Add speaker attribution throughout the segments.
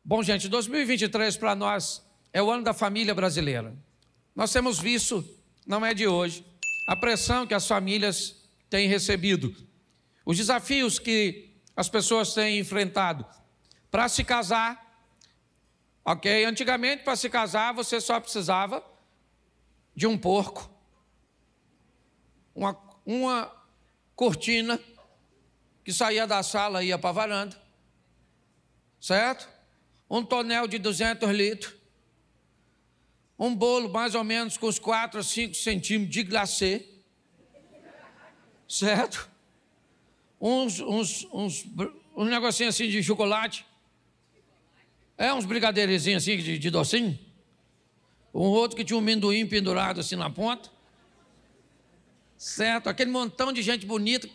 Speaker 1: Bom, gente, 2023 para nós é o ano da família brasileira. Nós temos visto, não é de hoje, a pressão que as famílias têm recebido, os desafios que as pessoas têm enfrentado para se casar, ok? Antigamente, para se casar, você só precisava de um porco, uma cortina que saía da sala e ia para a varanda, certo? Um tonel de 200 litros, um bolo mais ou menos com uns 4 a 5 centímetros de glacê, certo? Uns negocinhos assim de chocolate, uns brigadeirinhos assim de docinho, um outro que tinha um amendoim pendurado assim na ponta, certo? Aquele montão de gente bonita,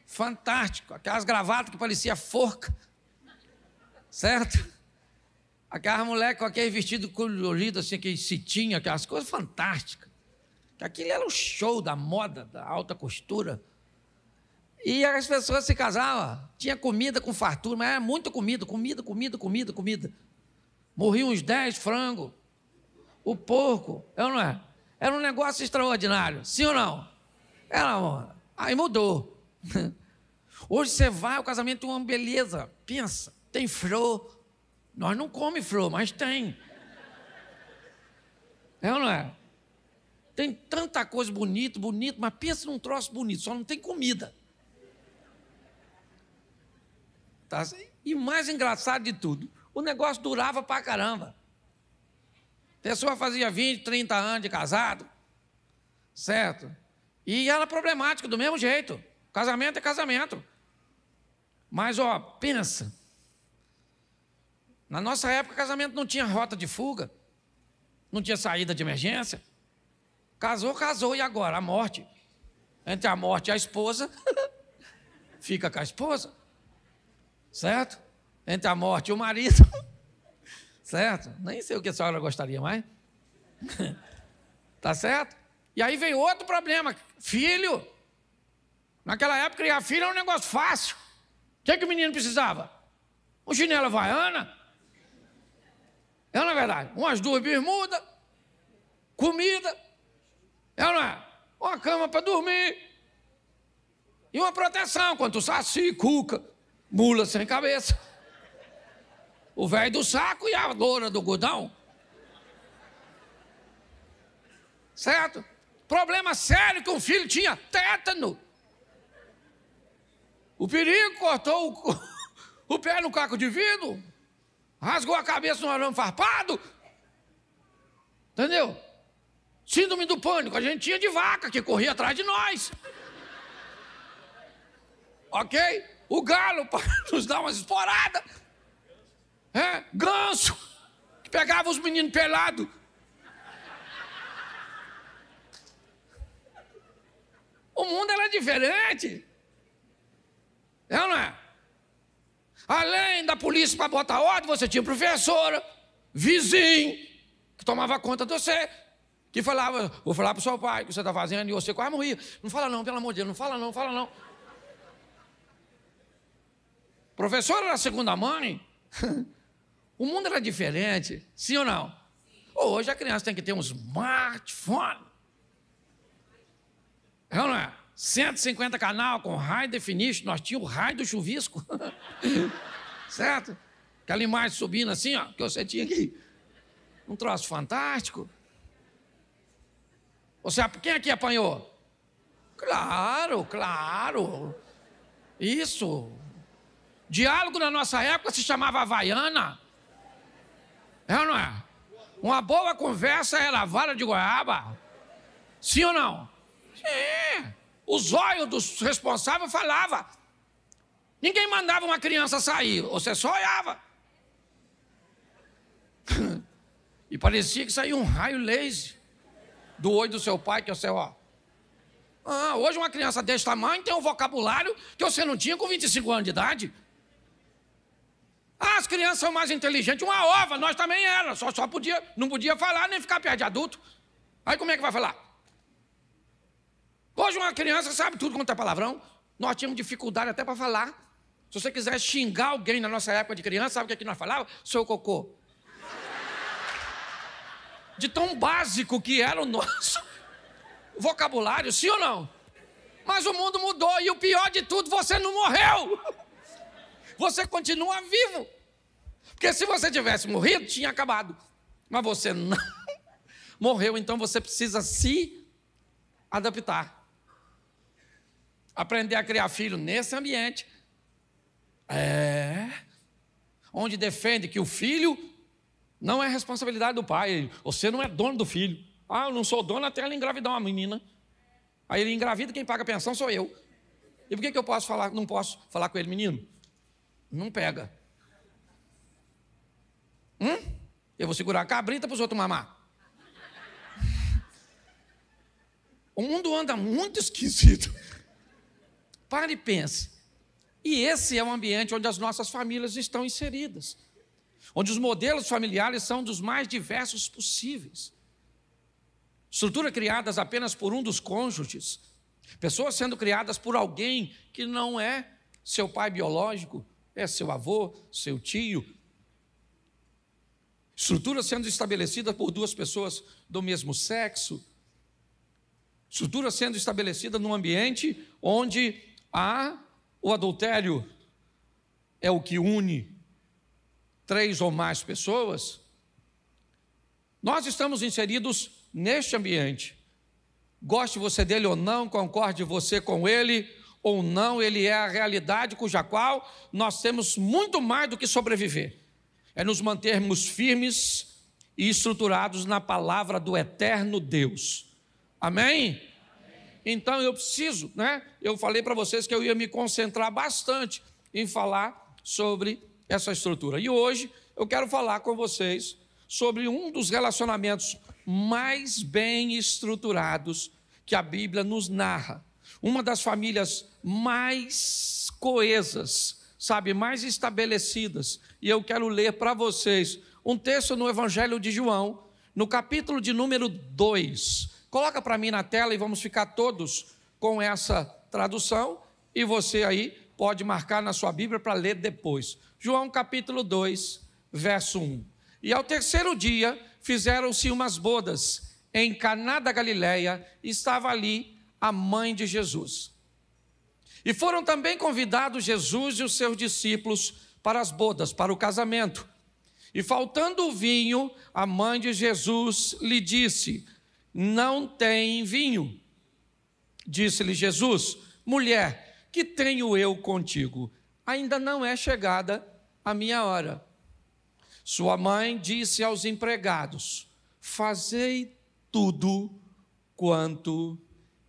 Speaker 1: fantástico, aquelas gravatas que parecia forca, certo? Aquelas mulheres com aquele vestido colorido, assim, aquele cetim, aquelas coisas fantásticas. Aquilo era o show da moda, da alta costura. E as pessoas se casavam, tinha comida com fartura, mas era muita comida. Morriam uns 10 frangos. O porco, não é? Era um negócio extraordinário, sim ou não? Era, aí mudou. Hoje você vai, o casamento é uma beleza. Pensa, tem flor. Nós não comemos flor, mas tem. Ou não é? Tem tanta coisa bonita, mas pensa num troço bonito, só não tem comida. Tá? E o mais engraçado de tudo, o negócio durava pra caramba. A pessoa fazia 20, 30 anos de casado, certo? E era problemático do mesmo jeito. Casamento é casamento. Mas, pensa. Na nossa época, casamento não tinha rota de fuga, não tinha saída de emergência. Casou, e agora? A morte. Entre a morte e a esposa, fica com a esposa, certo? Entre a morte e o marido, certo? Nem sei o que a senhora gostaria mais. Tá certo? E aí veio outro problema, filho. Naquela época, criar filho era um negócio fácil. O que o menino precisava? Um chinelo havaiana. Não é verdade? Umas 2 bermudas, comida, não é? Uma cama para dormir e uma proteção contra o saci, cuca, mula sem cabeça, o velho do saco e a loura do godão. Certo? Problema sério que um filho tinha tétano. O perigo cortou o pé no caco de vidro. Rasgou a cabeça no arame farpado. Entendeu? Síndrome do pânico. A gente tinha de vaca que corria atrás de nós. Ok? O galo para nos dar umas esporadas. Ganso, que pegava os meninos pelados. O mundo era diferente. Não é? Além da polícia para botar ordem, você tinha professora, vizinho, que tomava conta de você, que falava, vou falar para o seu pai o que você está fazendo, e você quase morria. Não fala não, pelo amor de Deus, não fala não. Professora era a segunda mãe. O mundo era diferente, sim ou não? Hoje a criança tem que ter um smartphone. Não é? 150 canal com high definition, nós tínhamos o raio do chuvisco, certo? Aquela imagem subindo assim, que você tinha aqui, um troço fantástico. Quem aqui apanhou? Claro, isso. Diálogo na nossa época se chamava Havaiana, não é? Uma boa conversa era a vara de goiaba, sim ou não? Sim. O zóio dos responsáveis falava. Ninguém mandava uma criança sair, você só olhava. E parecia que saía um raio laser do olho do seu pai, que você, hoje uma criança desse tamanho tem um vocabulário que você não tinha com 25 anos de idade. As crianças são mais inteligentes, uma ova, nós também éramos, não podia falar nem ficar perto de adulto. Aí como é que vai falar? Hoje uma criança sabe tudo quanto é palavrão. Nós tínhamos dificuldade até para falar. Se você quiser xingar alguém na nossa época de criança, sabe o que nós falávamos? Seu cocô. De tão básico que era o nosso vocabulário, sim ou não? Mas o mundo mudou e o pior de tudo, você não morreu. Você continua vivo. Porque se você tivesse morrido, tinha acabado. Mas você não morreu, então você precisa se adaptar. Aprender a criar filho nesse ambiente. Onde defende que o filho não é responsabilidade do pai. Você não é dono do filho. Eu não sou dono até ela engravidar uma menina. Aí ele engravida, quem paga a pensão sou eu. E por que eu posso falar, não posso falar com ele, menino? Não pega. Eu vou segurar a cabrita para os outros mamar. O mundo anda muito esquisito. Pare e pense. E esse é o ambiente onde as nossas famílias estão inseridas. Onde os modelos familiares são dos mais diversos possíveis. Estruturas criadas apenas por um dos cônjuges. Pessoas sendo criadas por alguém que não é seu pai biológico, é seu avô, seu tio. Estruturas sendo estabelecidas por duas pessoas do mesmo sexo. Estrutura sendo estabelecida num ambiente onde o adultério é o que une 3 ou mais pessoas. Nós estamos inseridos neste ambiente. Goste você dele ou não, concorde você com ele ou não, ele é a realidade cuja qual nós temos muito mais do que sobreviver. É nos mantermos firmes e estruturados na palavra do eterno Deus. Amém? Então eu preciso, eu falei para vocês que eu ia me concentrar bastante em falar sobre essa estrutura. E hoje eu quero falar com vocês sobre um dos relacionamentos mais bem estruturados que a Bíblia nos narra. Uma das famílias mais coesas, mais estabelecidas. E eu quero ler para vocês um texto no Evangelho de João, no capítulo de número 2. Coloca para mim na tela e vamos ficar todos com essa tradução. E você aí pode marcar na sua Bíblia para ler depois. João capítulo 2, verso 1. E ao terceiro dia fizeram-se umas bodas em Caná da Galileia, e estava ali a mãe de Jesus. E foram também convidados Jesus e os seus discípulos para as bodas, para o casamento. E faltando o vinho, a mãe de Jesus lhe disse: não tem vinho. Disse-lhe Jesus: mulher, que tenho eu contigo? Ainda não é chegada a minha hora. Sua mãe disse aos empregados: fazei tudo quanto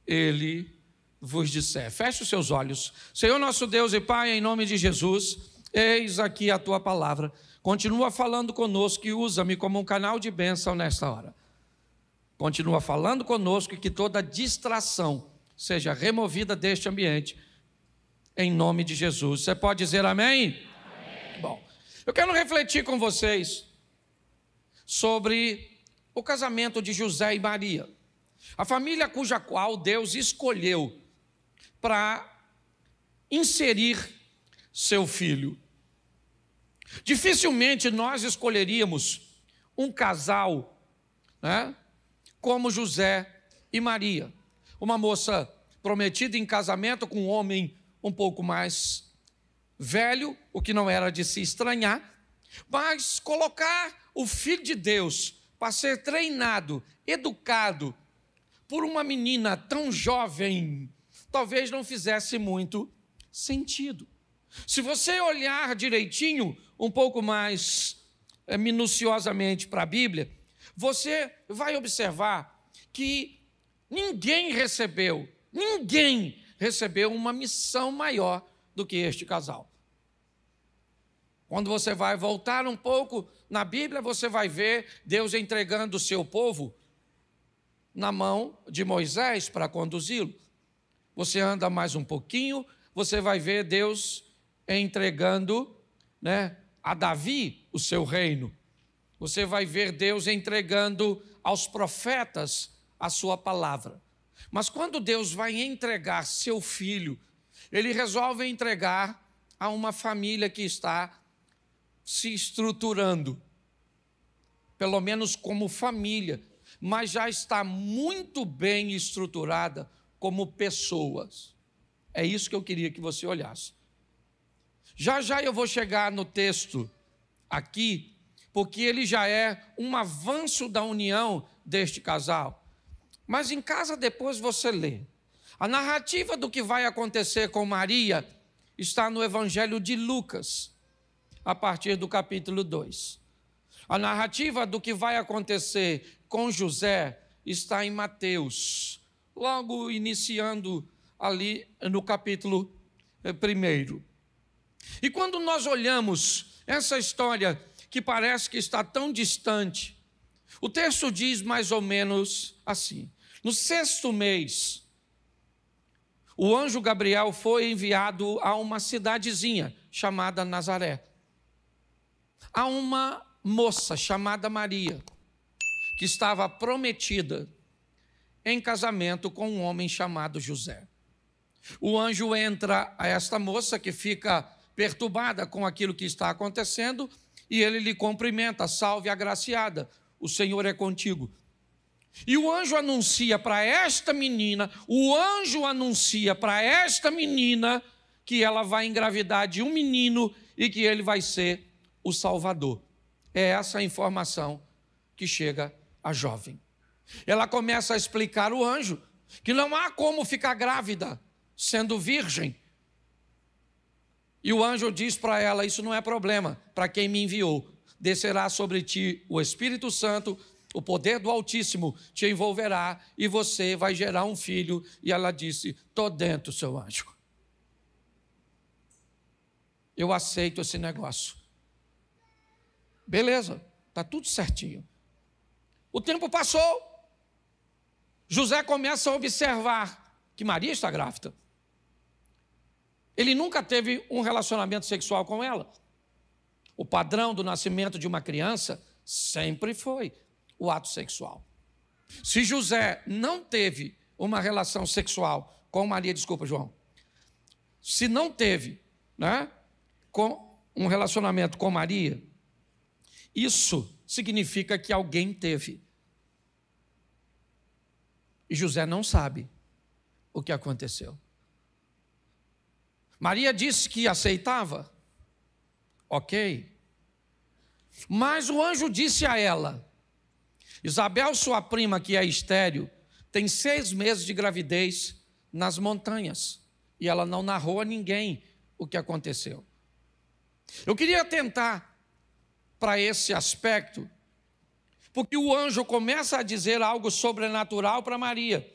Speaker 1: ele vos disser. Feche os seus olhos. Senhor nosso Deus e Pai, em nome de Jesus, eis aqui a tua palavra. Continua falando conosco e usa-me como um canal de bênção nesta hora. Continua falando conosco e que toda distração seja removida deste ambiente, em nome de Jesus. Você pode dizer amém? Amém. Bom, eu quero refletir com vocês sobre o casamento de José e Maria, a família cuja qual Deus escolheu para inserir seu filho. Dificilmente nós escolheríamos um casal, como José e Maria, uma moça prometida em casamento com um homem um pouco mais velho, o que não era de se estranhar, mas colocar o Filho de Deus para ser treinado, educado por uma menina tão jovem, talvez não fizesse muito sentido. Se você olhar direitinho, um pouco mais minuciosamente para a Bíblia, você vai observar que ninguém recebeu uma missão maior do que este casal. Quando você vai voltar um pouco na Bíblia, você vai ver Deus entregando o seu povo na mão de Moisés para conduzi-lo. Você anda mais um pouquinho, você vai ver Deus entregando, a Davi o seu reino. Você vai ver Deus entregando aos profetas a sua palavra. Mas quando Deus vai entregar seu filho, ele resolve entregar a uma família que está se estruturando, pelo menos como família, mas já está muito bem estruturada como pessoas. É isso que eu queria que você olhasse. Já já eu vou chegar no texto aqui, porque ele já é um avanço da união deste casal. Mas em casa depois você lê. A narrativa do que vai acontecer com Maria está no Evangelho de Lucas, a partir do capítulo 2. A narrativa do que vai acontecer com José está em Mateus, logo iniciando ali no capítulo 1. E quando nós olhamos essa história que parece que está tão distante, o texto diz mais ou menos assim: no 6º mês, o anjo Gabriel foi enviado a uma cidadezinha chamada Nazaré, a uma moça chamada Maria, que estava prometida em casamento com um homem chamado José. O anjo entra a esta moça, que fica perturbada com aquilo que está acontecendo, e ele lhe cumprimenta: salve agraciada, o Senhor é contigo. E o anjo anuncia para esta menina, que ela vai engravidar de um menino e que ele vai ser o Salvador. É essa a informação que chega à jovem. Ela começa a explicar ao anjo que não há como ficar grávida sendo virgem. E o anjo diz para ela: isso não é problema para quem me enviou. Descerá sobre ti o Espírito Santo, o poder do Altíssimo te envolverá e você vai gerar um filho. E ela disse: estou dentro, seu anjo. Eu aceito esse negócio. Beleza, está tudo certinho. O tempo passou. José começa a observar que Maria está grávida. Ele nunca teve um relacionamento sexual com ela. O padrão do nascimento de uma criança sempre foi o ato sexual. Se José não teve uma relação sexual com Maria, desculpa, João, se não teve, com um relacionamento com Maria, isso significa que alguém teve. E José não sabe o que aconteceu. Maria disse que aceitava, ok. Mas o anjo disse a ela: Isabel, sua prima, que é estéril, tem 6 meses de gravidez nas montanhas. E ela não narrou a ninguém o que aconteceu. Eu queria atentar para esse aspecto, porque o anjo começa a dizer algo sobrenatural para Maria.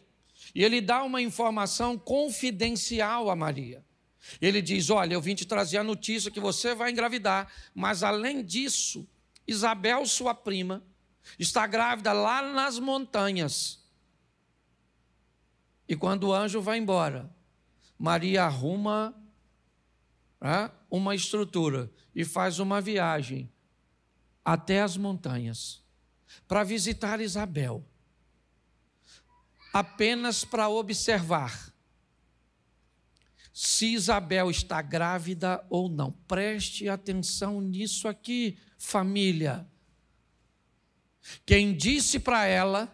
Speaker 1: E ele dá uma informação confidencial a Maria. Ele diz: olha, eu vim te trazer a notícia que você vai engravidar, mas além disso, Isabel, sua prima, está grávida lá nas montanhas. E quando o anjo vai embora, Maria arruma uma estrutura e faz uma viagem até as montanhas para visitar Isabel, apenas para observar se Isabel está grávida ou não. Preste atenção nisso aqui, família. Quem disse para ela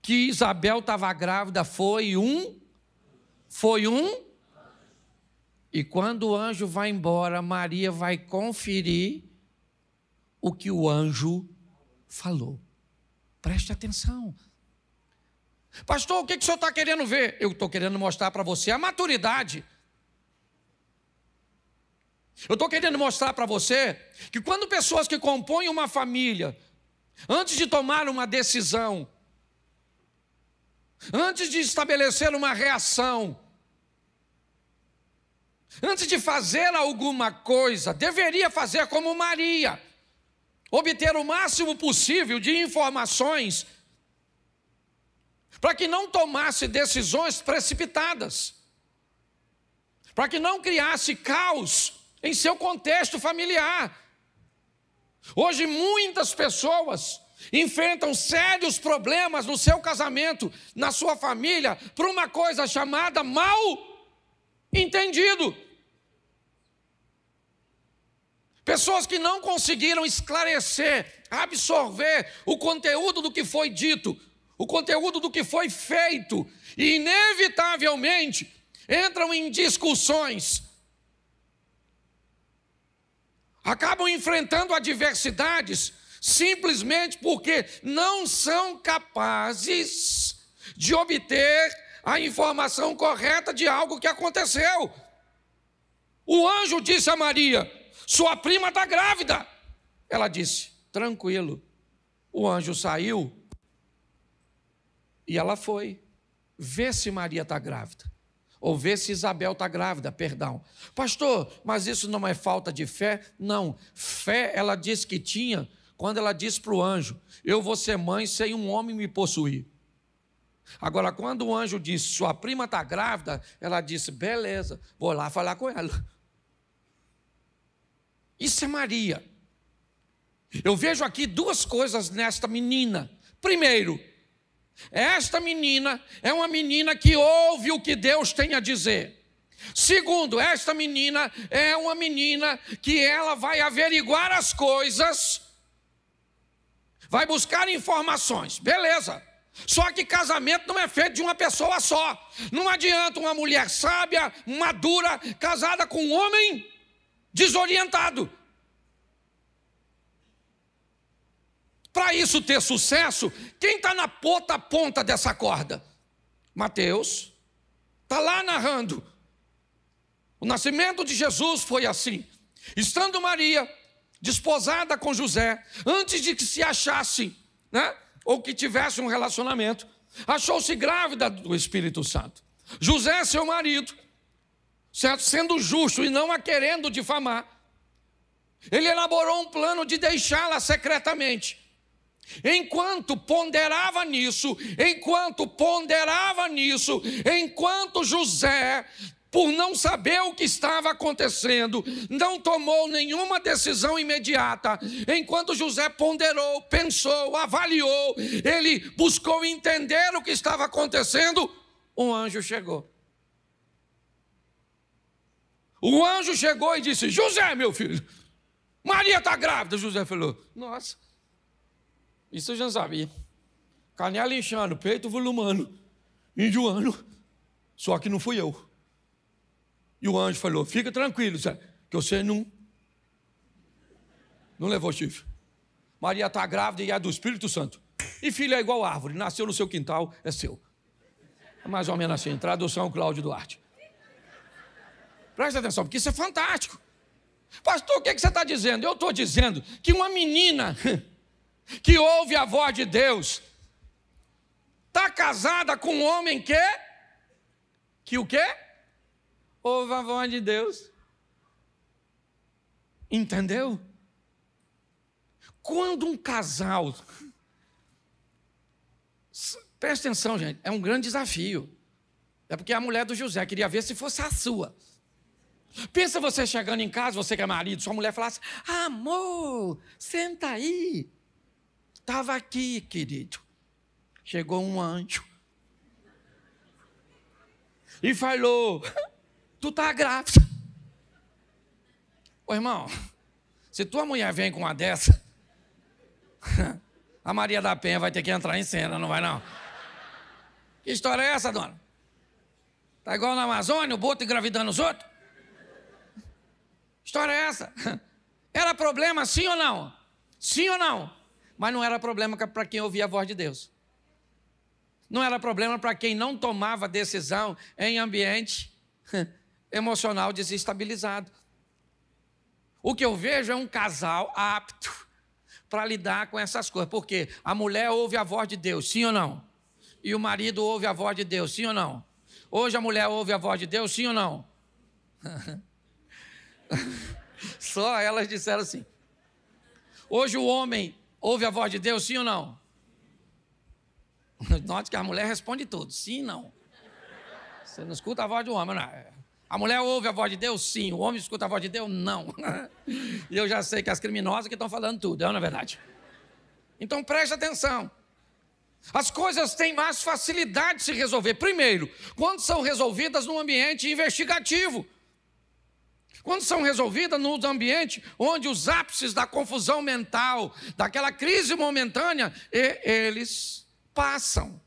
Speaker 1: que Isabel estava grávida foi um. E quando o anjo vai embora, Maria vai conferir o que o anjo falou. Preste atenção. Pastor, o que o senhor está querendo ver? Eu estou querendo mostrar para você a maturidade. Eu estou querendo mostrar para você que quando pessoas que compõem uma família, antes de tomar uma decisão, antes de estabelecer uma reação, antes de fazer alguma coisa, deveria fazer como Maria, obter o máximo possível de informações, para que não tomasse decisões precipitadas, para que não criasse caos em seu contexto familiar. Hoje muitas pessoas enfrentam sérios problemas no seu casamento, na sua família, por uma coisa chamada mal entendido. Pessoas que não conseguiram esclarecer, absorver o conteúdo do que foi dito, o conteúdo do que foi feito, e inevitavelmente entram em discussões, acabam enfrentando adversidades, simplesmente porque não são capazes de obter a informação correta de algo que aconteceu. O anjo disse a Maria: sua prima está grávida. Ela disse: tranquilo. O anjo saiu e ela foi ver se Maria está grávida, ou ver se Isabel está grávida, perdão. Pastor, mas isso não é falta de fé? Não, fé ela disse que tinha quando ela disse para o anjo: eu vou ser mãe sem um homem me possuir. Agora, quando o anjo disse: sua prima está grávida, ela disse: beleza, vou lá falar com ela. Isso é Maria. Eu vejo aqui duas coisas nesta menina. Primeiro, esta menina é uma menina que ouve o que Deus tem a dizer. Segundo, esta menina é uma menina que ela vai averiguar as coisas, vai buscar informações, beleza. Só que casamento não é feito de uma pessoa só. Não adianta uma mulher sábia, madura, casada com um homem desorientado. Para isso ter sucesso, quem está na ponta dessa corda? Mateus está lá narrando. O nascimento de Jesus foi assim. Estando Maria desposada com José, antes de que se achassem, ou que tivesse um relacionamento, achou-se grávida do Espírito Santo. José, seu marido, certo? Sendo justo e não a querendo difamar, ele elaborou um plano de deixá-la secretamente. Enquanto ponderava nisso, enquanto José, por não saber o que estava acontecendo, não tomou nenhuma decisão imediata. Enquanto José ponderou, pensou, avaliou, ele buscou entender o que estava acontecendo, um anjo chegou. O anjo chegou e disse: José, meu filho, Maria está grávida. José falou: nossa, isso eu já sabia. Canela inchando, peito volumando, enjoando, só que não fui eu. E o anjo falou: fica tranquilo, Zé, que você não levou chifre. Maria está grávida e é do Espírito Santo. E filho é igual árvore, nasceu no seu quintal, é seu. É mais ou menos assim, tradução Cláudio Duarte. Presta atenção, porque isso é fantástico. Pastor, o que você está dizendo? Eu estou dizendo que uma menina que ouve a voz de Deus está casada com um homem que o quê? Ouve a voz de Deus. Entendeu? Quando um casal... Presta atenção, gente, é um grande desafio. É porque a mulher do José queria ver se fosse a sua. Pensa você chegando em casa, você que é marido, sua mulher falasse: amor, senta aí. Estava aqui, querido. Chegou um anjo e falou: tu está grávida. Ô irmão, se tua mulher vem com uma dessa, a Maria da Penha vai ter que entrar em cena, não vai não? Que história é essa, dona? Tá igual na Amazônia, o boto engravidando os outros? Que história é essa? Era problema sim ou não? Sim ou não? Mas não era problema para quem ouvia a voz de Deus. Não era problema para quem não tomava decisão em ambiente emocional desestabilizado. O que eu vejo é um casal apto para lidar com essas coisas. Porque a mulher ouve a voz de Deus, sim ou não? E o marido ouve a voz de Deus, sim ou não? Hoje a mulher ouve a voz de Deus, sim ou não? Só elas disseram assim. Hoje o homem ouve a voz de Deus, sim ou não? Note que a mulher responde tudo, sim ou não. Você não escuta a voz do homem, não. A mulher ouve a voz de Deus, sim. O homem escuta a voz de Deus, não. E eu já sei que as criminosas que estão falando tudo, é ou não é verdade? Então preste atenção. As coisas têm mais facilidade de se resolver. Primeiro, quando são resolvidas num ambiente investigativo. Quando são resolvidas nos ambientes onde os ápices da confusão mental, daquela crise momentânea, eles passam.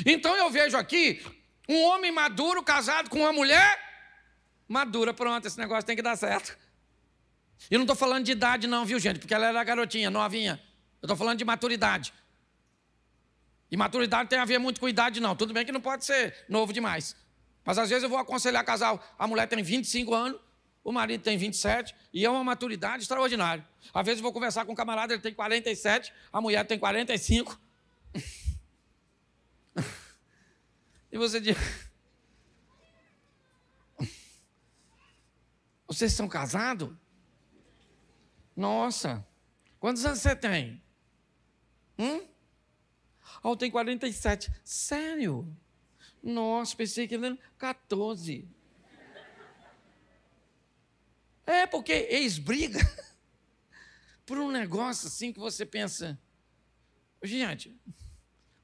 Speaker 1: Então eu vejo aqui um homem maduro casado com uma mulher madura. Pronto, esse negócio tem que dar certo. E não estou falando de idade não, viu, gente? Porque ela era garotinha, novinha. Eu estou falando de maturidade. E maturidade tem a ver muito com idade, não. Tudo bem que não pode ser novo demais. Mas às vezes eu vou aconselhar casal. A mulher tem 25 anos, o marido tem 27, e é uma maturidade extraordinária. Às vezes eu vou conversar com um camarada, ele tem 47, a mulher tem 45. E você diz... Vocês são casados? Nossa, quantos anos você tem? Eu tenho 47. Sério? Nossa, pensei que ele era 14. É, porque eles brigam por um negócio assim que você pensa... Gente,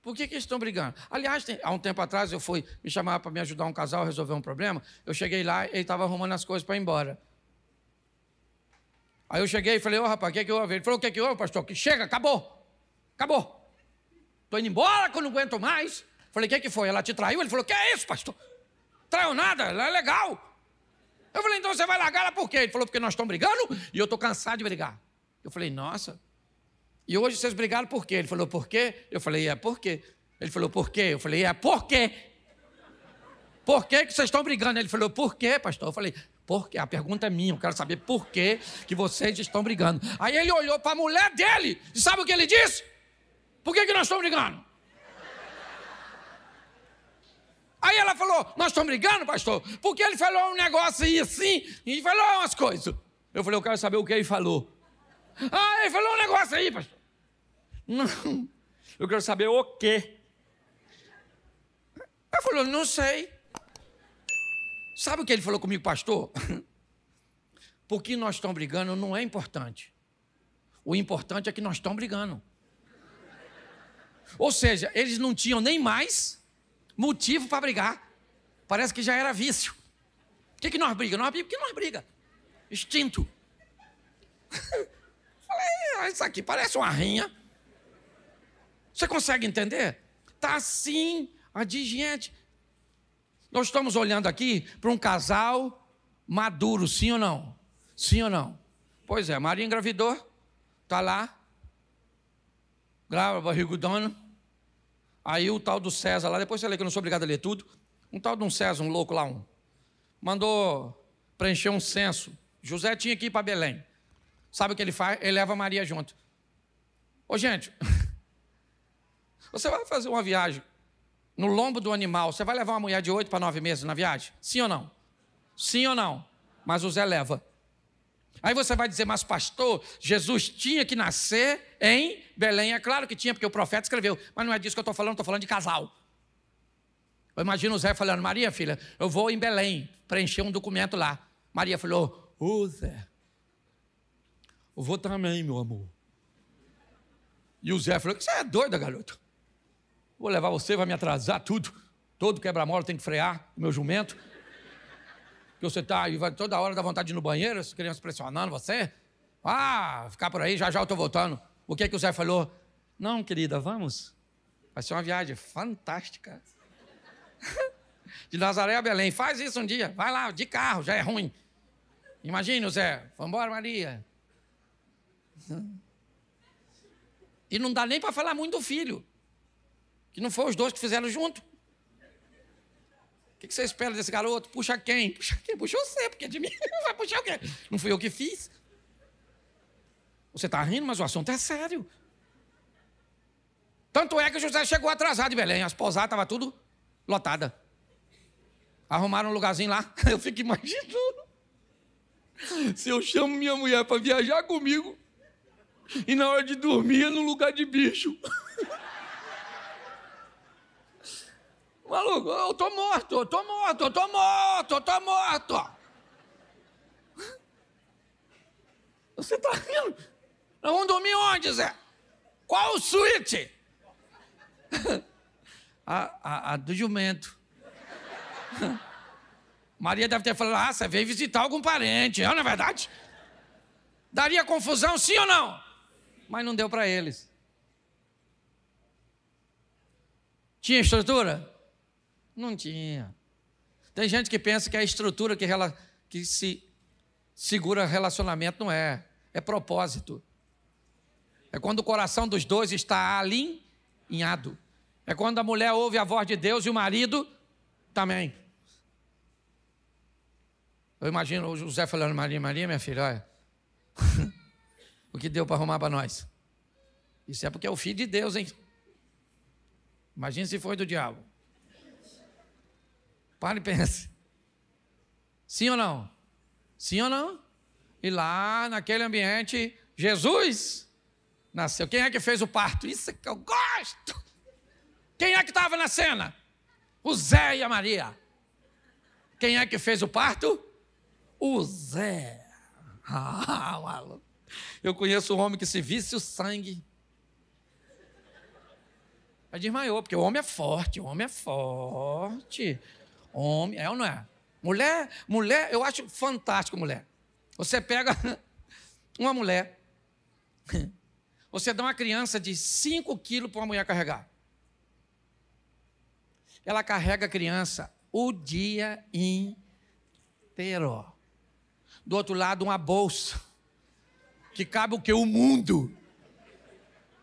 Speaker 1: por que eles estão brigando? Aliás, há um tempo atrás me chamaram para me ajudar um casal a resolver um problema. Eu cheguei lá, ele estava arrumando as coisas para ir embora. Aí eu cheguei e falei, rapaz, o que houve? Ele falou, o que houve, pastor? Que chega, acabou. Estou indo embora que eu não aguento mais. Falei, o que foi? Ela te traiu? Ele falou, que é isso, pastor? Traiu nada, ela é legal. Eu falei, então você vai largar ela por quê? Ele falou, porque nós estamos brigando e eu estou cansado de brigar. Eu falei, nossa. E hoje vocês brigaram por quê? Ele falou, por quê? Eu falei, por quê? Ele falou, por quê? Eu falei, por quê? Por que vocês estão brigando? Ele falou, por quê, pastor? Eu falei, por quê? A pergunta é minha, eu quero saber por que vocês estão brigando. Aí ele olhou para a mulher dele e sabe o que ele disse? Por que nós estamos brigando? Aí ela falou, nós estamos brigando, pastor? Porque ele falou um negócio aí assim, e falou umas coisas. Eu falei, eu quero saber o que ele falou. Ele falou um negócio aí, pastor. Não, eu quero saber o quê. Ele falou, não sei. Sabe o que ele falou comigo, pastor? Porque nós estamos brigando não é importante. O importante é que nós estamos brigando. Ou seja, eles não tinham nem mais motivo para brigar. Parece que já era vício. Por que nós brigamos? Porque nós brigamos. Instinto. Falei, isso aqui parece uma rinha. Você consegue entender? Está assim, a de gente. Nós estamos olhando aqui para um casal maduro, sim ou não? Sim ou não? Pois é, Maria engravidou, está lá, grava barrigudona. Aí o tal do César lá, depois você lê que eu não sou obrigado a ler tudo, um tal de um César, um louco lá, mandou preencher um censo. José tinha que ir para Belém. Sabe o que ele faz? Ele leva a Maria junto. Ô gente, você vai fazer uma viagem no lombo do animal, você vai levar uma mulher de 8 para 9 meses na viagem? Sim ou não? Sim ou não? Mas o Zé leva. Aí você vai dizer, mas pastor, Jesus tinha que nascer em Belém. É claro que tinha, porque o profeta escreveu. Mas não é disso que eu estou falando de casal. Eu imagino o Zé falando, Maria, filha, eu vou em Belém preencher um documento lá. Maria falou, Zé, eu vou também, meu amor. E o Zé falou, você é doida, garoto? Vou levar você, vai me atrasar tudo. Todo quebra-mola tem que frear, o meu jumento. Que você está aí, vai toda hora dar vontade de ir no banheiro, as crianças pressionando você. Ficar por aí, já eu estou voltando. O que o Zé falou? Não, querida, vamos. Vai ser uma viagem fantástica. De Nazaré a Belém. Faz isso um dia. Vai lá, de carro, já é ruim. Imagina o Zé. Vamos embora, Maria. E não dá nem para falar muito do filho. Que não foi os dois que fizeram junto. O que você espera desse garoto? Puxa quem? Puxa quem? Puxa você, porque de mim vai puxar o quê? Não fui eu que fiz. Você está rindo, mas o assunto é sério. Tanto é que o José chegou atrasado de Belém. As pousadas estavam tudo lotada. Arrumaram um lugarzinho lá. Eu fico imaginando. Se eu chamo minha mulher para viajar comigo e na hora de dormir é no lugar de bicho. Maluco, eu tô morto. Você tá rindo? Nós vamos dormir onde, Zé? Qual suíte? A do jumento. Maria deve ter falado, você veio visitar algum parente, não é verdade? Daria confusão, sim ou não? Mas não deu para eles. Tinha estrutura? Não tinha. Tem gente que pensa que a estrutura que se segura relacionamento, não é. É propósito. É quando o coração dos dois está alinhado. É quando a mulher ouve a voz de Deus e o marido também. Eu imagino o José falando, Maria, minha filha, olha, o que deu para arrumar para nós? Isso é porque é o filho de Deus, hein? Imagina se foi do diabo. Pare e pense. Sim ou não? Sim ou não? E lá, naquele ambiente, Jesus nasceu. Quem é que fez o parto? Isso é que eu gosto. Quem é que estava na cena? O Zé e a Maria. Quem é que fez o parto? O Zé. Maluco. Eu conheço um homem que se visse o sangue, aí desmaiou, porque o homem é forte, Homem, é ou não é? Mulher, eu acho fantástico mulher. Você pega uma mulher, você dá uma criança de 5 quilos para uma mulher carregar. Ela carrega a criança o dia inteiro. Do outro lado, uma bolsa, que cabe o quê? O mundo.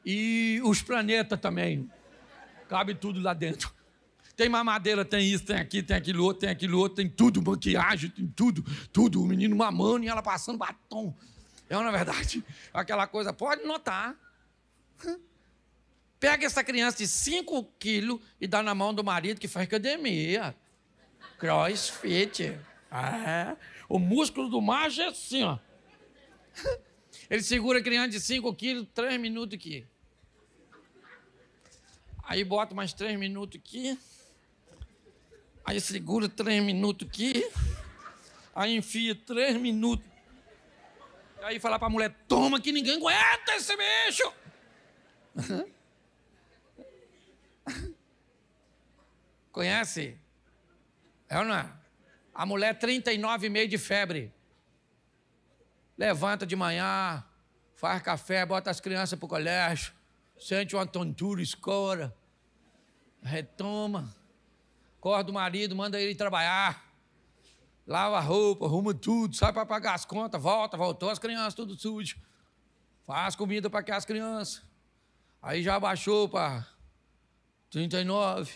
Speaker 1: E os planetas também. Cabe tudo lá dentro. Tem mamadeira, tem isso, tem aqui, tem aquilo outro, tem tudo, maquiagem, tem tudo. O menino mamando e ela passando batom. Não é verdade? Aquela coisa, pode notar. Pega essa criança de 5 quilos e dá na mão do marido que faz academia. CrossFit. O músculo do macho é assim, ó. Ele segura a criança de 5 quilos, 3 minutos aqui. Aí bota mais 3 minutos aqui. Aí segura 3 minutos aqui. Aí enfia 3 minutos. Aí fala para a mulher, toma que ninguém aguenta esse bicho. Conhece? É ou não é? A mulher 39,5 de febre. Levanta de manhã, faz café, bota as crianças para o colégio, sente uma tontura, escora, retoma, acorda o marido, manda ele trabalhar, lava a roupa, arruma tudo, sai para pagar as contas, voltou as crianças tudo sujo, faz comida para as crianças, aí já baixou para 39,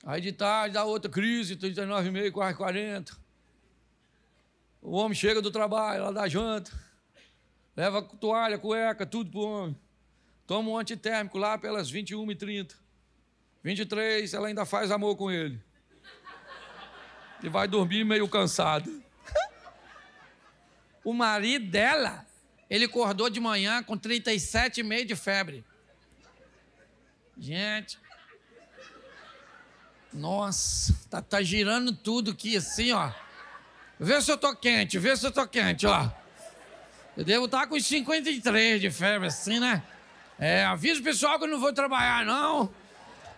Speaker 1: aí de tarde dá outra crise, 39,5, quase 40. O homem chega do trabalho, ela dá janta, leva toalha, cueca, tudo para o homem. Toma um antitérmico lá pelas 21h30. 23, ela ainda faz amor com ele. E vai dormir meio cansado. O marido dela, ele acordou de manhã com 37,5 de febre. Gente, nossa, tá girando tudo aqui assim, ó. Vê se eu tô quente, ó. Eu devo estar com 53 de febre, assim, né? Avisa o pessoal que eu não vou trabalhar, não.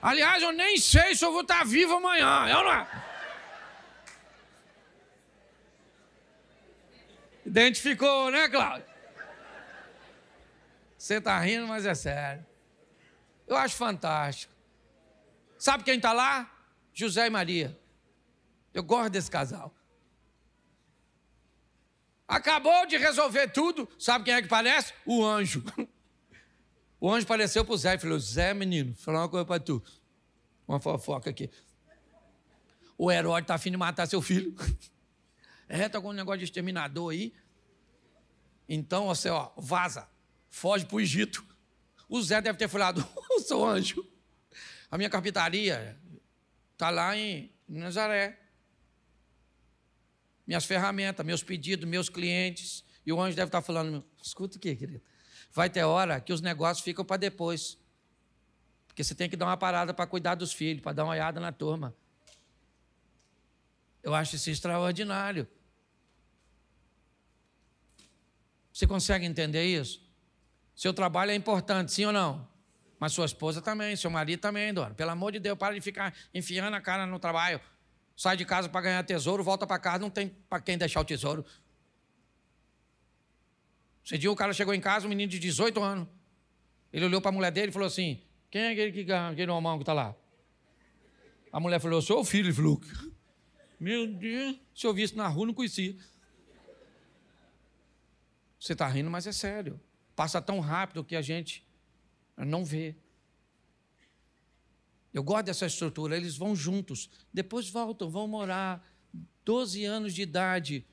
Speaker 1: Aliás, eu nem sei se eu vou estar vivo amanhã, eu não é? Identificou, né, Cláudio? Você tá rindo, mas é sério. Eu acho fantástico. Sabe quem está lá? José e Maria. Eu gosto desse casal. Acabou de resolver tudo. Sabe quem é que parece? O anjo. O anjo apareceu para o Zé e falou, Zé, menino, vou falar uma coisa para tu. Uma fofoca aqui. O Herodes está afim de matar seu filho. Está com um negócio de exterminador aí. Então, você, vaza. Foge para o Egito. O Zé deve ter falado, seu anjo, a minha carpintaria está lá em Nazaré. Minhas ferramentas, meus pedidos, meus clientes. E o anjo deve estar falando, escuta o quê, querido? Vai ter hora que os negócios ficam para depois. Porque você tem que dar uma parada para cuidar dos filhos, para dar uma olhada na turma. Eu acho isso extraordinário. Você consegue entender isso? Seu trabalho é importante, sim ou não? Mas sua esposa também, seu marido também, dona. Pelo amor de Deus, para de ficar enfiando a cara no trabalho. Sai de casa para ganhar tesouro, volta para casa, não tem para quem deixar o tesouro. Esse dia o cara chegou em casa, um menino de 18 anos. Ele olhou para a mulher dele e falou assim: quem é aquele homão que está lá? A mulher falou: sou o filho. Ele falou: meu Deus, se eu visse na rua, não conhecia. Você está rindo, mas é sério. Passa tão rápido que a gente não vê. Eu gosto dessa estrutura, eles vão juntos, depois voltam, vão morar, 12 anos de idade,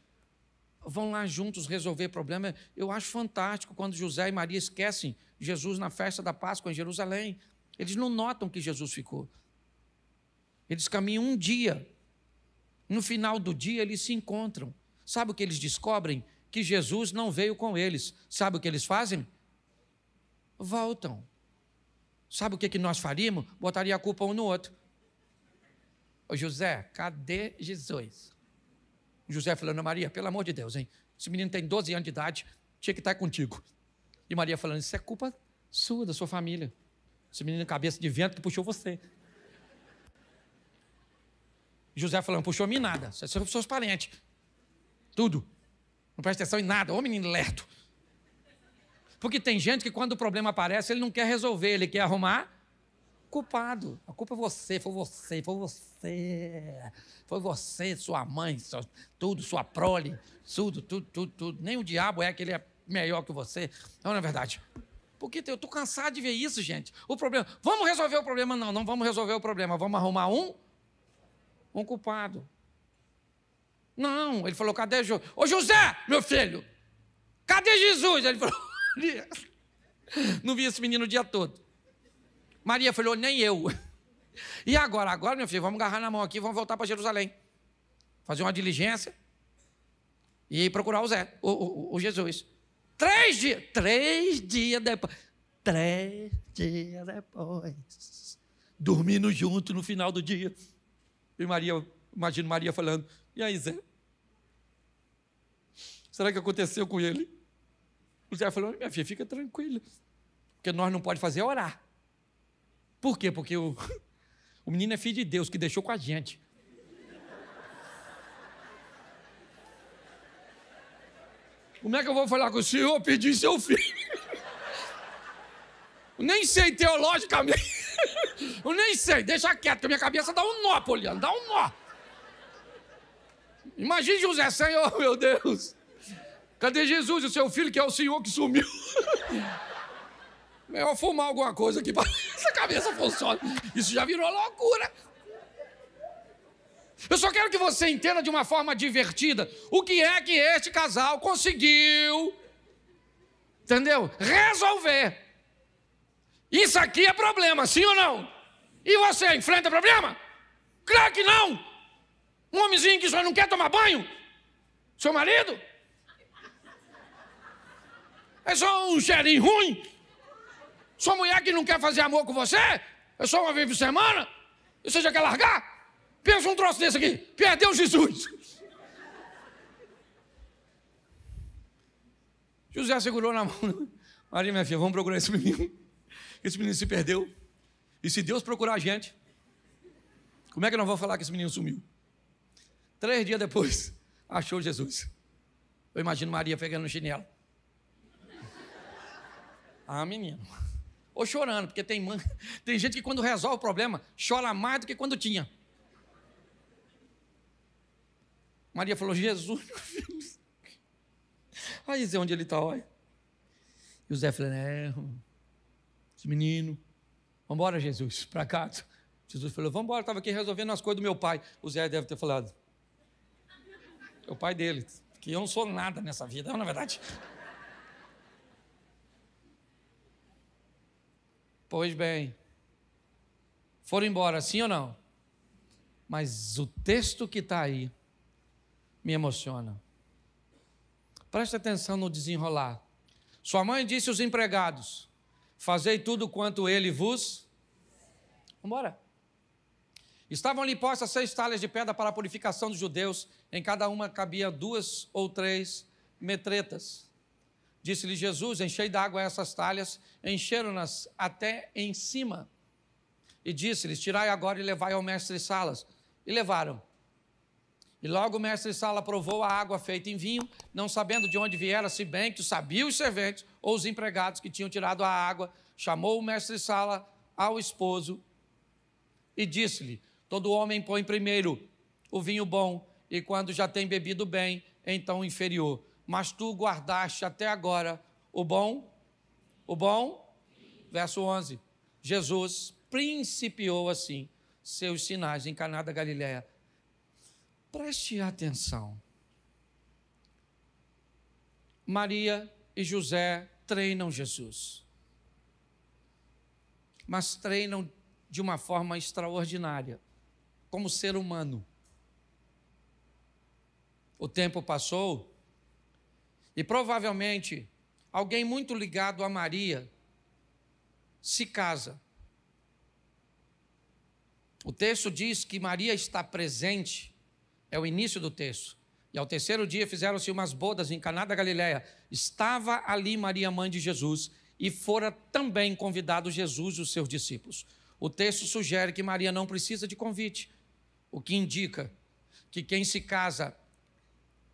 Speaker 1: vão lá juntos resolver problema. Eu acho fantástico quando José e Maria esquecem Jesus na festa da Páscoa em Jerusalém. Eles não notam que Jesus ficou. Eles caminham um dia. No final do dia, eles se encontram. Sabe o que eles descobrem? Que Jesus não veio com eles. Sabe o que eles fazem? Voltam. Sabe o que nós faríamos? Botaria a culpa um no outro. Ô José, cadê Jesus? José falando: Maria, pelo amor de Deus, hein? Esse menino tem 12 anos de idade, tinha que estar contigo. E Maria falando: isso é culpa sua, da sua família. Esse menino cabeça de vento que puxou você. José falando: puxou mim nada, são seus parentes. Tudo. Não presta atenção em nada, ô menino lerdo. Porque tem gente que quando o problema aparece, ele não quer resolver, ele quer arrumar culpado. A culpa é você, foi você, foi você. Foi você, sua mãe, tudo, sua prole, tudo. Nem o diabo é que ele é melhor que você. Não é verdade? Porque eu estou cansado de ver isso, gente. O problema, vamos resolver o problema? Não, não vamos resolver o problema, vamos arrumar um culpado. Não, ele falou: cadê Jesus? Ô José, meu filho, cadê Jesus? Ele falou: não vi esse menino o dia todo. Maria falou: nem eu. E agora, meu filho, vamos agarrar na mão aqui, vamos voltar para Jerusalém. Fazer uma diligência e procurar o Zé, o Jesus. 3 dias depois. 3 dias depois. Dormindo junto no final do dia. E Maria, imagino Maria falando: e aí, Zé? Será que aconteceu com ele? O Zé falou: minha filha, fica tranquila. Porque nós não podemos fazer é orar. Por quê? Porque o menino é filho de Deus, que deixou com a gente. Como é que eu vou falar com o senhor? Pedir seu filho. Eu nem sei teologicamente. Eu nem sei, deixa quieto, que a minha cabeça dá um nó, Poliano, dá um nó. Imagine José: Senhor, meu Deus, cadê Jesus, o seu filho, que é o Senhor que sumiu? Melhor fumar alguma coisa aqui para essa cabeça funcione. Isso já virou loucura. Eu só quero que você entenda de uma forma divertida o que é que este casal conseguiu, entendeu? Resolver. Isso aqui é problema, sim ou não? E você enfrenta problema? Claro que não. Um homenzinho que só não quer tomar banho? Seu marido? É só um cheirinho ruim? Sua mulher que não quer fazer amor com você? É só uma vez por semana? E você já quer largar? Pensa um troço desse aqui. Perdeu Jesus. José segurou na mão. Maria, minha filha, vamos procurar esse menino. Esse menino se perdeu. E se Deus procurar a gente, como é que nós vamos falar que esse menino sumiu? 3 dias depois, achou Jesus. Eu imagino Maria pegando no chinelo. Ah, menino. Ou chorando, porque tem gente que quando resolve o problema, chora mais do que quando tinha. Maria falou: Jesus, meu filho. Aí Zé, onde ele está, olha. E o Zé falou: esse menino, vamos embora, Jesus, para casa. Jesus falou: vamos embora, estava aqui resolvendo as coisas do meu pai. O Zé deve ter falado: é o pai dele, que eu não sou nada nessa vida, não é verdade? Pois bem, foram embora, sim ou não? Mas o texto que está aí me emociona. Preste atenção no desenrolar. Sua mãe disse aos empregados: fazei tudo quanto ele vos... Vamos embora. Estavam ali postas 6 talhas de pedra para a purificação dos judeus, em cada uma cabia 2 ou 3 metretas. Disse-lhe Jesus: enchei d'água essas talhas. Encheram-nas até em cima. E disse-lhes: tirai agora e levai ao mestre Salas. E levaram. E logo o mestre-sala provou a água feita em vinho, não sabendo de onde viera, se bem que sabia os serventes ou os empregados que tinham tirado a água. Chamou o mestre-sala ao esposo e disse-lhe: todo homem põe primeiro o vinho bom, e quando já tem bebido bem, então o inferior. Mas tu guardaste até agora o bom, verso 11. Jesus principiou assim seus sinais em Caná da Galileia. Preste atenção. Maria e José treinam Jesus, mas treinam de uma forma extraordinária, como ser humano. O tempo passou e provavelmente alguém muito ligado a Maria se casa. O texto diz que Maria está presente, é o início do texto. E ao terceiro dia fizeram-se umas bodas em Caná da Galileia. Estava ali Maria, mãe de Jesus, e fora também convidado Jesus e os seus discípulos. O texto sugere que Maria não precisa de convite, o que indica que quem se casa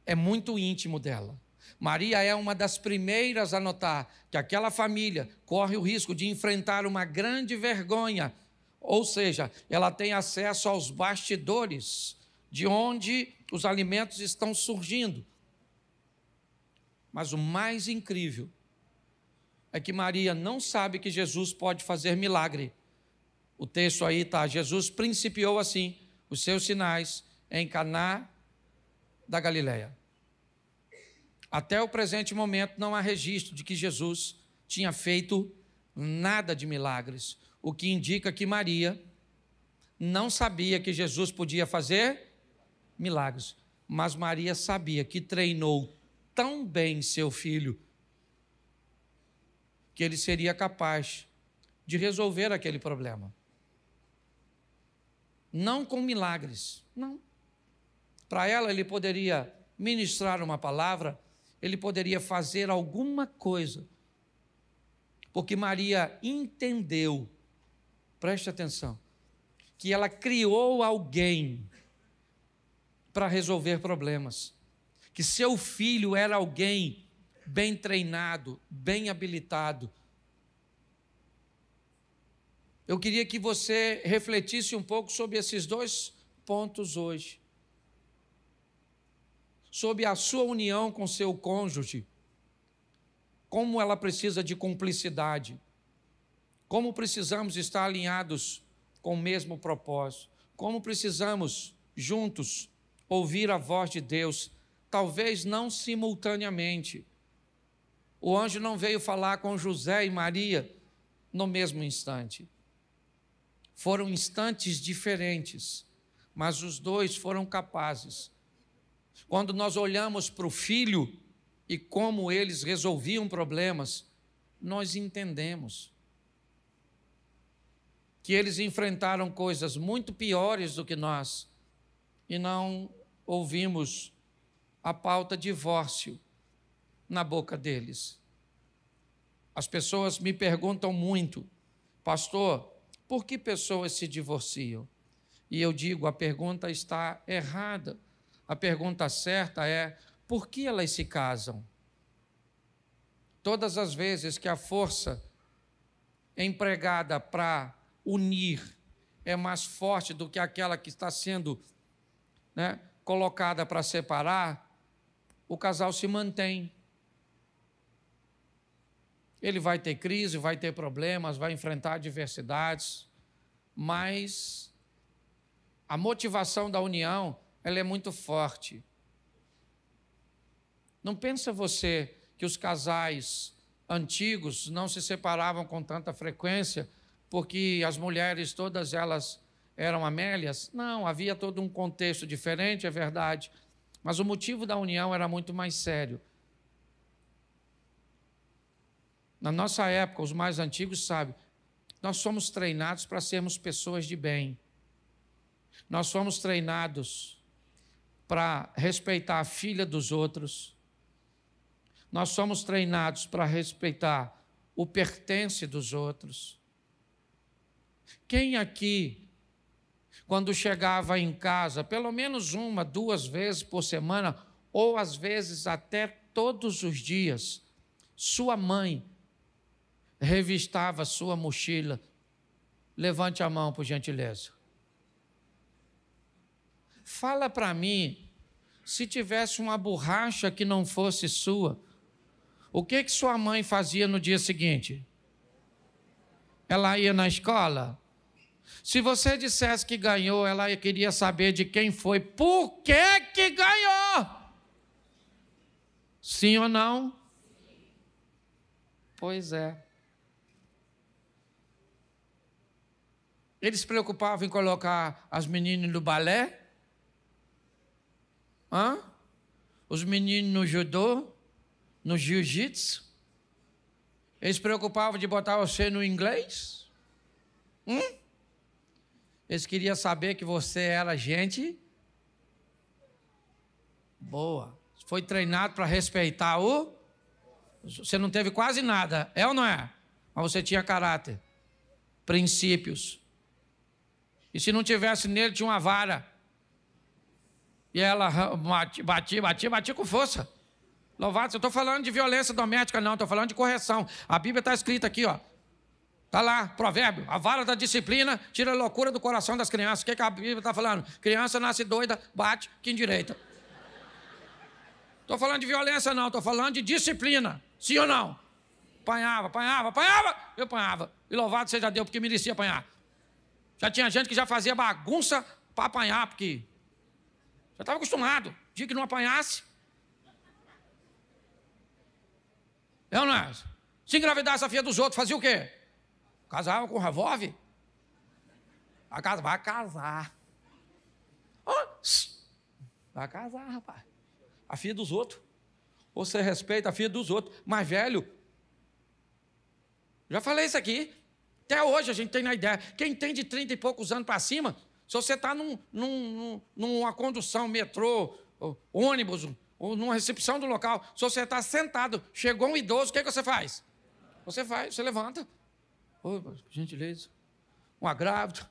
Speaker 1: é muito íntimo dela. Maria é uma das primeiras a notar que aquela família corre o risco de enfrentar uma grande vergonha, ou seja, ela tem acesso aos bastidores de onde os alimentos estão surgindo. Mas o mais incrível é que Maria não sabe que Jesus pode fazer milagre. O texto aí está: Jesus principiou assim os seus sinais em Caná da Galileia. Até o presente momento não há registro de que Jesus tinha feito nada de milagres, o que indica que Maria não sabia que Jesus podia fazer milagres, mas Maria sabia que treinou tão bem seu filho que ele seria capaz de resolver aquele problema. Não com milagres, não. Para ela, ele poderia ministrar uma palavra, ele poderia fazer alguma coisa, porque Maria entendeu, preste atenção, que ela criou alguém para resolver problemas, que seu filho era alguém bem treinado, bem habilitado. Eu queria que você refletisse um pouco sobre esses dois pontos hoje. Sobre a sua união com seu cônjuge, como ela precisa de cumplicidade, como precisamos estar alinhados com o mesmo propósito, como precisamos juntos ouvir a voz de Deus, talvez não simultaneamente. O anjo não veio falar com José e Maria no mesmo instante. Foram instantes diferentes, mas os dois foram capazes. Quando nós olhamos para o filho e como eles resolviam problemas, nós entendemos que eles enfrentaram coisas muito piores do que nós e não ouvimos a pauta divórcio na boca deles. As pessoas me perguntam muito: pastor, por que pessoas se divorciam? E eu digo, a pergunta está errada. A pergunta certa é: por que elas se casam? Todas as vezes que a força empregada para unir é mais forte do que aquela que está sendo, colocada para separar, o casal se mantém. Ele vai ter crise, vai ter problemas, vai enfrentar adversidades, mas a motivação da união, ela é muito forte. Não pensa você que os casais antigos não se separavam com tanta frequência porque as mulheres todas elas eram amélias? Não, havia todo um contexto diferente, é verdade, mas o motivo da união era muito mais sério. Na nossa época, os mais antigos sabem, nós somos treinados para sermos pessoas de bem. Nós somos treinados para respeitar a filha dos outros. Nós somos treinados para respeitar o pertence dos outros. Quem aqui quando chegava em casa, pelo menos 1, 2 vezes por semana, ou às vezes até todos os dias, sua mãe revistava sua mochila? Levante a mão, por gentileza. Fala para mim, se tivesse uma borracha que não fosse sua, o que sua mãe fazia no dia seguinte? Ela ia na escola? Se você dissesse que ganhou, ela queria saber de quem foi. Por que ganhou? Sim ou não? Pois é. Eles se preocupavam em colocar as meninas no balé? Os meninos no judô? No jiu-jitsu? Eles se preocupavam de botar você no inglês? Eles queriam saber que você era gente boa. Foi treinado para respeitar o... Você não teve quase nada, é ou não é? Mas você tinha caráter, princípios. E se não tivesse nele, tinha uma vara. E ela batia com força. Louvado, eu estou falando de violência doméstica, não, estou falando de correção. A Bíblia está escrita aqui, ó. Está lá, provérbio, a vara da disciplina tira a loucura do coração das crianças. O que a Bíblia está falando? Criança nasce doida, bate, que endireita. Estou falando de violência, não, estou falando de disciplina. Sim ou não? Apanhava, eu apanhava. E louvado seja Deus, porque merecia apanhar. Já tinha gente que já fazia bagunça para apanhar, porque já estava acostumado. Dia que não apanhasse. É ou não é? Se engravidasse a filha dos outros, fazia o quê? Casava com revólver? Vai casar. Vai casar, rapaz. A filha dos outros. Você respeita a filha dos outros. Mas, velho, já falei isso aqui. Até hoje a gente tem na ideia. Quem tem de 30 e poucos anos para cima, se você está numa condução, metrô, ônibus, ou numa recepção do local, se você está sentado, chegou um idoso, o que você faz? Você levanta. Oi, por gentileza. Uma grávida.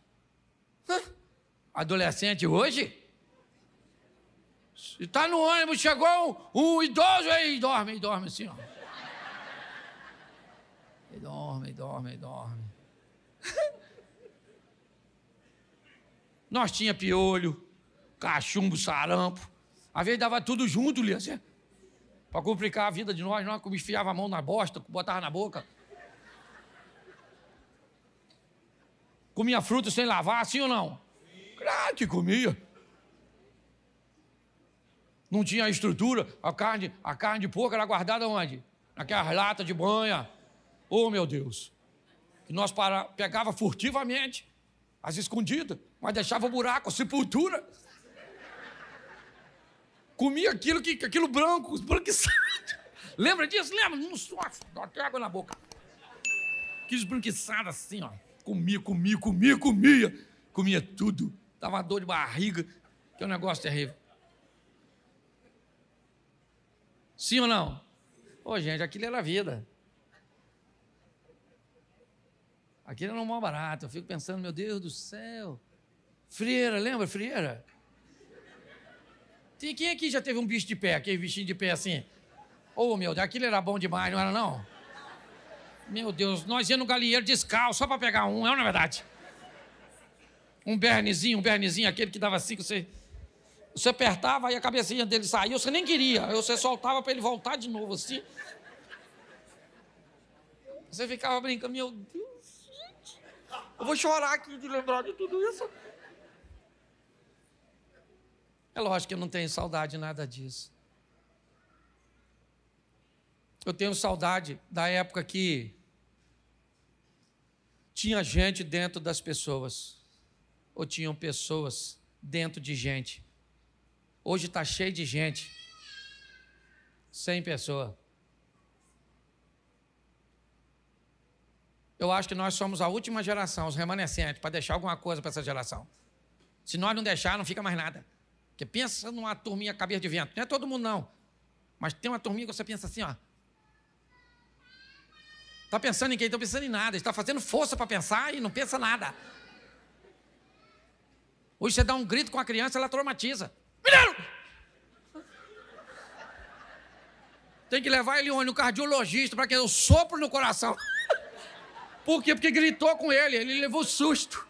Speaker 1: Adolescente hoje? Se está no ônibus, chegou um idoso aí, dorme assim, ó. E dorme. Nós tinha piolho, cachumbo, sarampo. Às vezes dava tudo junto, Lia, assim, para complicar a vida de nós enfiava a mão na bosta, botava na boca. Comia fruta sem lavar, sim ou não? Claro que comia. Não tinha estrutura, a carne de porco era guardada onde? Naquelas latas de banha. Oh, meu Deus. Que nós pegava furtivamente, às escondidas, mas deixava buraco, sepultura. Comia aquilo branco, esbranquiçado. Lembra disso? Lembra? Nossa, dá até água na boca. Aquilo esbranquiçado assim, ó. Comia. Comia tudo. Dava dor de barriga, que é um negócio terrível. Sim ou não? Ô, gente, aquilo era a vida. Aquilo era um mal barato. Eu fico pensando, meu Deus do céu. Frieira, lembra, frieira? Quem aqui já teve um bicho de pé, aquele bichinho de pé assim? Ô, meu Deus, aquilo era bom demais, não era não? Meu Deus, nós íamos no galinheiro descalço, só para pegar um, não é verdade? Um bernezinho, aquele que dava assim, que você apertava e a cabecinha dele saía, você nem queria, aí você soltava para ele voltar de novo assim. Você ficava brincando, meu Deus, gente, eu vou chorar aqui de lembrar de tudo isso. É lógico que eu não tenho saudade de nada disso. Eu tenho saudade da época que tinha gente dentro das pessoas, ou tinham pessoas dentro de gente. Hoje está cheio de gente, sem pessoa. Eu acho que nós somos a última geração, os remanescentes, para deixar alguma coisa para essa geração. Se nós não deixar, não fica mais nada. Porque pensa numa turminha cabeça de vento. Não é todo mundo, não. Mas tem uma turminha que você pensa assim, ó. Está pensando em quem? Está pensando em nada. Está fazendo força para pensar e não pensa nada. Hoje você dá um grito com a criança, ela traumatiza. Menino! Tem que levar ele no cardiologista para que eu sopro no coração. Por quê? Porque gritou com ele levou susto.